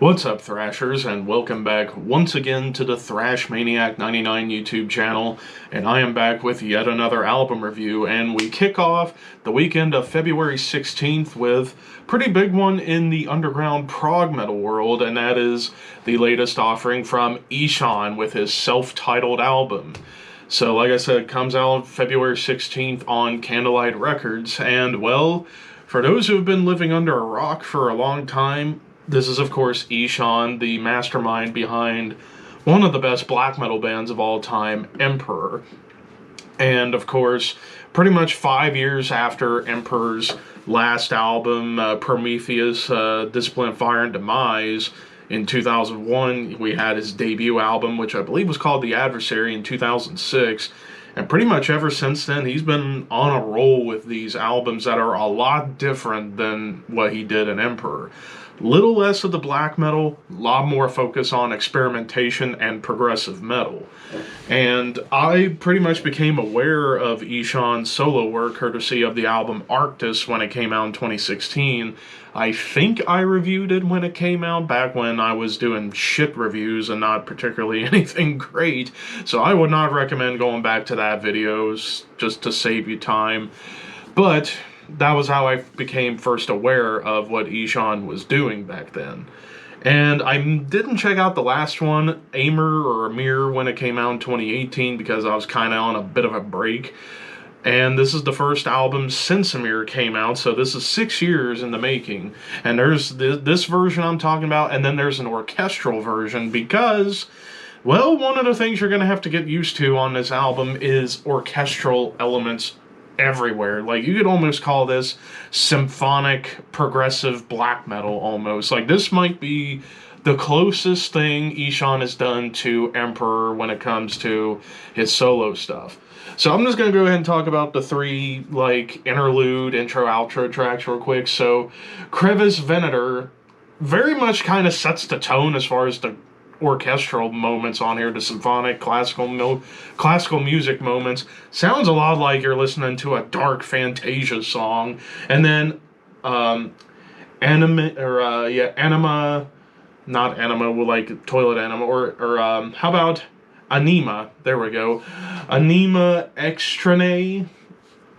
What's up, Thrashers, and welcome back once again to the Thrash Maniac 99 YouTube channel, and I am back with yet another album review, and we kick off the weekend of February 16th with a pretty big one in the underground prog metal world, and that is the latest offering from Ihsahn with his self-titled album. So, like I said, it comes out February 16th on Candlelight Records, and, well, for those who have been living under a rock for a long time, this is, of course, Ihsahn, the mastermind behind one of the best black metal bands of all time, Emperor. And, of course, pretty much 5 years after Emperor's last album, Prometheus, Discipline, Fire, and Demise, in 2001, we had his debut album, which I believe was called The Adversary, in 2006. And pretty much ever since then, he's been on a roll with these albums that are a lot different than what he did in Emperor. Little less of the black metal, a lot more focus on experimentation and progressive metal. And I pretty much became aware of Ihsahn's solo work courtesy of the album Arctis when it came out in 2016. I think I reviewed it when it came out, back when I was doing shit reviews and not particularly anything great. So I would not recommend going back to that video just to save you time. But that was how I became first aware of what Ihsahn was doing back then. And I didn't check out the last one, Amir or Amir, when it came out in 2018 because I was kind of on a bit of a break. And this is the first album since Amir came out, so this is 6 years in the making. And there's this version I'm talking about, and then there's an orchestral version because, well, one of the things you're going to have to get used to on this album is orchestral elements everywhere. Like, you could almost call this symphonic progressive black metal almost. Like, this might be the closest thing Ihsahn has done to Emperor when it comes to his solo stuff. So I'm just going to go ahead and talk about the three, like, interlude, intro, outro tracks real quick. So Crevice Venator very much kind of sets the tone as far as the orchestral moments on here, the symphonic classical music moments. Sounds a lot like you're listening to a dark Fantasia song. And then Anima, not Anima, like toilet anima, or how about Anima? There we go. Anima Extranet.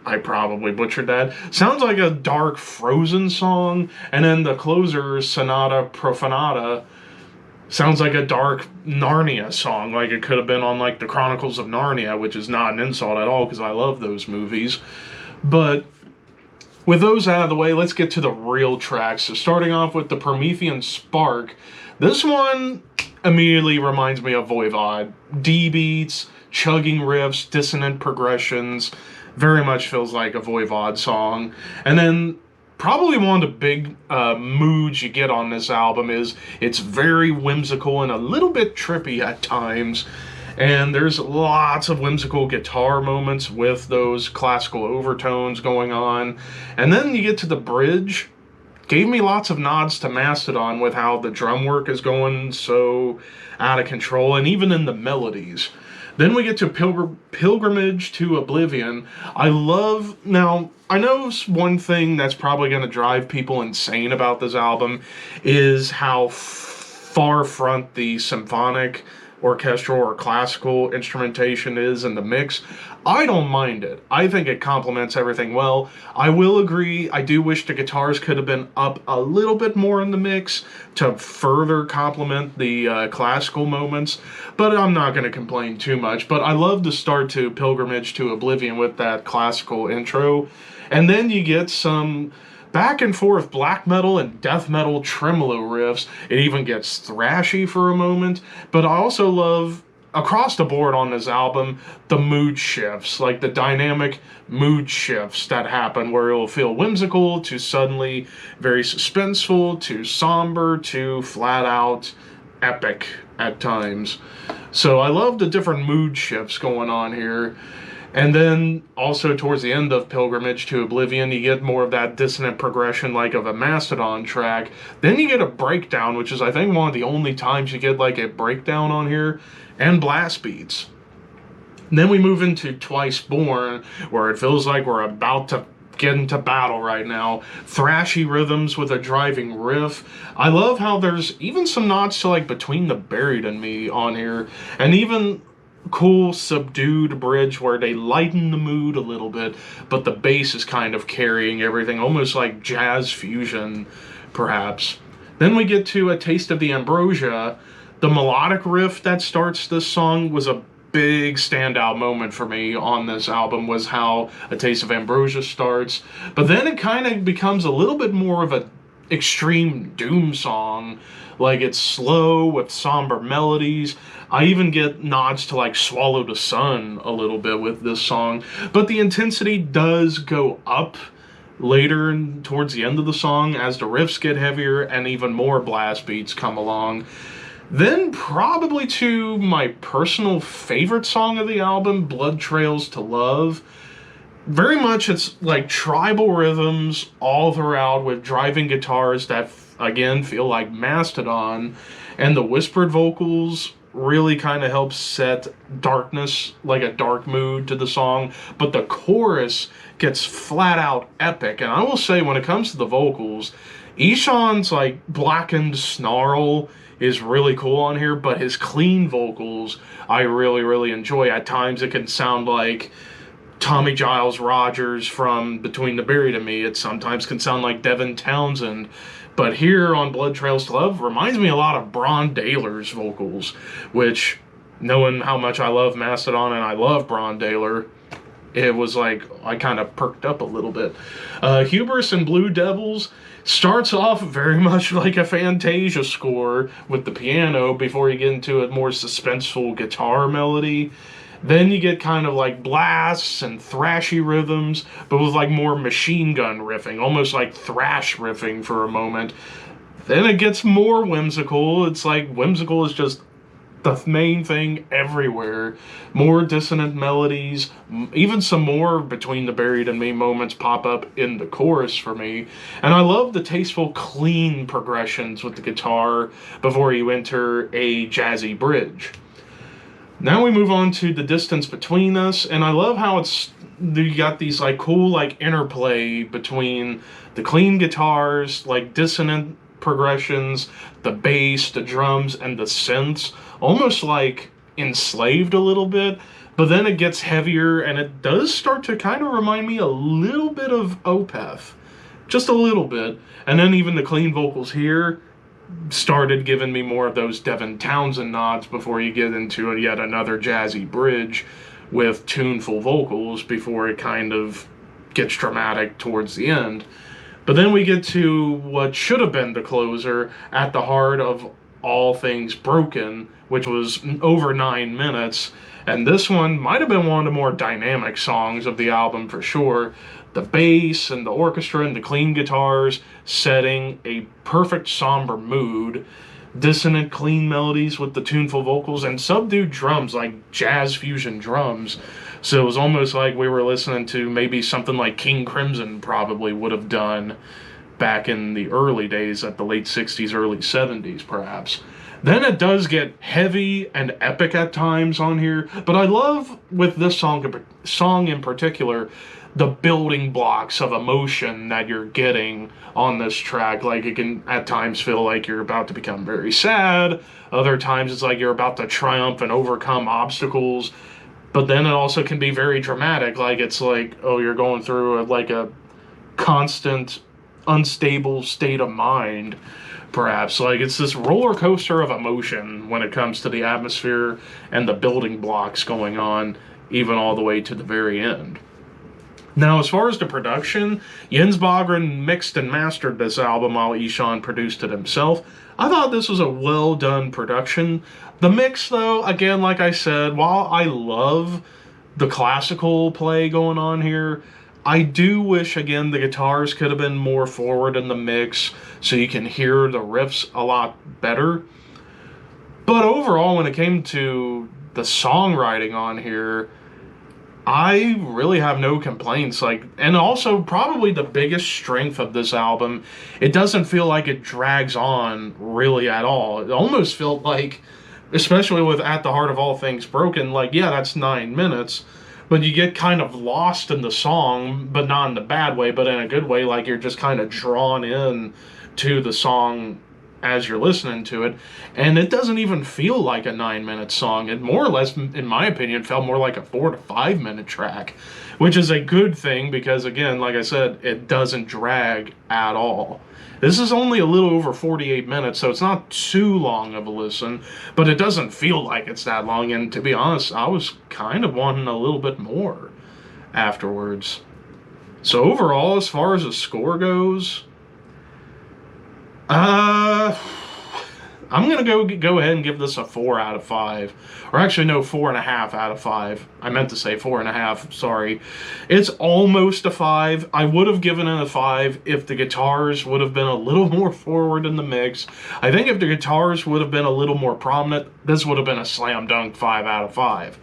I probably butchered that. Sounds like a dark Frozen song. And then the closer, Sonata Profanata, sounds like a dark Narnia song, like it could have been on, like, the Chronicles of Narnia, which is not an insult at all, because I love those movies. But with those out of the way, let's get to the real tracks. So starting off with the Promethean Spark, this one immediately reminds me of Voivod. D-beats, chugging riffs, dissonant progressions, very much feels like a Voivod song. And then probably one of the big moods you get on this album is it's very whimsical and a little bit trippy at times. And there's lots of whimsical guitar moments with those classical overtones going on. And then you get to the bridge. Gave me lots of nods to Mastodon with how the drum work is going so out of control, and even in the melodies. Then we get to Pilgrimage to Oblivion. Now, I know one thing that's probably going to drive people insane about this album is how far front the symphonic, orchestral, or classical instrumentation is in the mix. I don't mind it. I think it complements everything well. I will agree, I do wish the guitars could have been up a little bit more in the mix to further complement the classical moments, but I'm not going to complain too much. But I love the start to Pilgrimage to Oblivion with that classical intro. And then you get some back and forth black metal and death metal tremolo riffs. It even gets thrashy for a moment. But I also love, across the board on this album, the mood shifts, like the dynamic mood shifts that happen where it'll feel whimsical to suddenly very suspenseful to somber to flat out epic at times. So I love the different mood shifts going on here. And then also towards the end of Pilgrimage to Oblivion, you get more of that dissonant progression like of a Mastodon track. Then you get a breakdown, which is, I think, one of the only times you get like a breakdown on here, and blast beats. And then we move into Twice Born, where it feels like we're about to getting to battle right now. Thrashy rhythms with a driving riff. I love how there's even some nods to like Between the Buried and Me on here, and even cool subdued bridge where they lighten the mood a little bit, but the bass is kind of carrying everything, almost like jazz fusion, perhaps. Then we get to A Taste of the Ambrosia. The melodic riff that starts this song was a big standout moment for me on this album, was how A Taste of Ambrosia starts. But then it kind of becomes a little bit more of a extreme doom song. Like, it's slow with somber melodies. I even get nods to like Swallow the Sun a little bit with this song. But the intensity does go up later and towards the end of the song as the riffs get heavier and even more blast beats come along. Then probably to my personal favorite song of the album, Blood Trails to Love. Very much it's like tribal rhythms all throughout with driving guitars that, again, feel like Mastodon. And the whispered vocals really kind of help set darkness, like a dark mood to the song. But the chorus gets flat out epic. And I will say, when it comes to the vocals, Ihsahn's like blackened snarl is really cool on here, but his clean vocals I really, really enjoy. At times it can sound like Tommy Giles Rogers from Between the Buried and Me. It sometimes can sound like Devin Townsend. But here on Blood Trails to Love reminds me a lot of Bron Daler's vocals, which, knowing how much I love Mastodon and I love Bron Daler, it was like I kind of perked up a little bit. Hubris and Blue Devils starts off very much like a Fantasia score with the piano before you get into a more suspenseful guitar melody. Then you get kind of like blasts and thrashy rhythms, but with like more machine gun riffing, almost like thrash riffing for a moment. Then it gets more whimsical. It's like whimsical is just the main thing everywhere. More dissonant melodies, even some more Between the Buried and Me moments pop up in the chorus for me. And I love the tasteful, clean progressions with the guitar before you enter a jazzy bridge. Now we move on to The Distance Between Us, and I love how you got these like cool like interplay between the clean guitars, like dissonant progressions, the bass, the drums, and the synths, almost like enslaved a little bit. But then it gets heavier, and it does start to kind of remind me a little bit of Opeth, just a little bit. And then even the clean vocals here started giving me more of those Devin Townsend nods before you get into yet another jazzy bridge with tuneful vocals before it kind of gets dramatic towards the end. But then we get to what should have been the closer, At the Heart of All Things Broken, which was over 9 minutes. And this one might have been one of the more dynamic songs of the album for sure. The bass and the orchestra and the clean guitars setting a perfect somber mood, dissonant clean melodies with the tuneful vocals, and subdued drums like jazz fusion drums. So it was almost like we were listening to maybe something like King Crimson probably would have done back in the early days, at the late 60s, early 70s perhaps. Then it does get heavy and epic at times on here, but I love with this song in particular the building blocks of emotion that you're getting on this track. Like, it can at times feel like you're about to become very sad. Other times it's like you're about to triumph and overcome obstacles. But then it also can be very dramatic. Like, it's like, oh, you're going through a constant unstable state of mind, perhaps. Like, it's this roller coaster of emotion when it comes to the atmosphere and the building blocks going on, even all the way to the very end. Now, as far as the production, Jens Bogren mixed and mastered this album while Ihsahn produced it himself. I thought this was a well-done production. The mix, though, again, like I said, while I love the classical play going on here, I do wish, again, the guitars could have been more forward in the mix so you can hear the riffs a lot better. But overall, when it came to the songwriting on here, I really have no complaints. And also probably the biggest strength of this album, it doesn't feel like it drags on really at all. It almost felt like, especially with At the Heart of All Things Broken, like, yeah, that's 9 minutes, but you get kind of lost in the song, but not in the bad way, but in a good way, like you're just kind of drawn in to the song as you're listening to it. And it doesn't even feel like a 9-minute song. It more or less, in my opinion, felt more like a 4 to 5 minute track, which is a good thing because, again, like I said, it doesn't drag at all. This is only a little over 48 minutes, so it's not too long of a listen, but it doesn't feel like it's that long. And to be honest, I was kind of wanting a little bit more afterwards. So overall, as far as the score goes, I'm going to go ahead and give this a 4 out of 5. Or actually, no, 4.5 out of 5. I meant to say 4.5, sorry. It's almost a 5. I would have given it a 5 if the guitars would have been a little more forward in the mix. I think if the guitars would have been a little more prominent, this would have been a slam dunk 5 out of 5.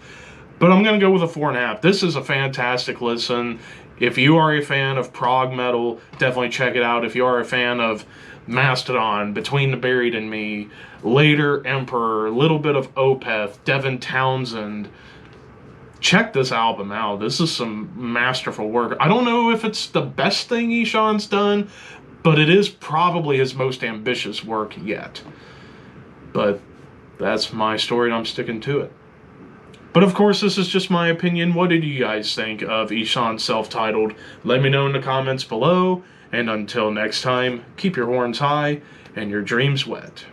But I'm going to go with a 4.5. This is a fantastic listen. If you are a fan of prog metal, definitely check it out. If you are a fan of Mastodon, Between the Buried and Me, later Emperor, a little bit of Opeth, Devin Townsend, check this album out. This is some masterful work. I don't know if it's the best thing Ihsahn's done, but it is probably his most ambitious work yet. But that's my story and I'm sticking to it. But of course, this is just my opinion. What did you guys think of Ihsahn's self-titled? Let me know in the comments below. And until next time, keep your horns high and your dreams wet.